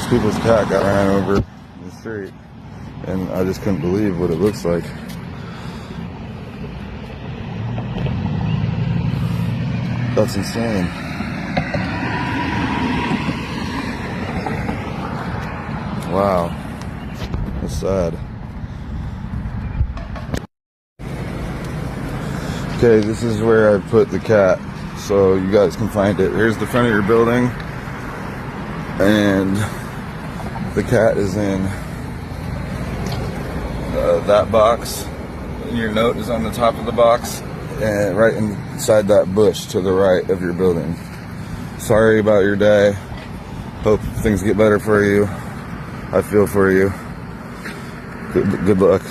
These people's cat got ran over the street, and I just couldn't believe what it looks like. That's insane. Wow. That's sad. Okay, this is where I put the cat, so you guys can find it. Here's the front of your building, and the cat is in that box. Your note is on the top of the box, and right inside that bush to the right of your building. Sorry about your day. Hope things get better for you. I feel for you. Good luck.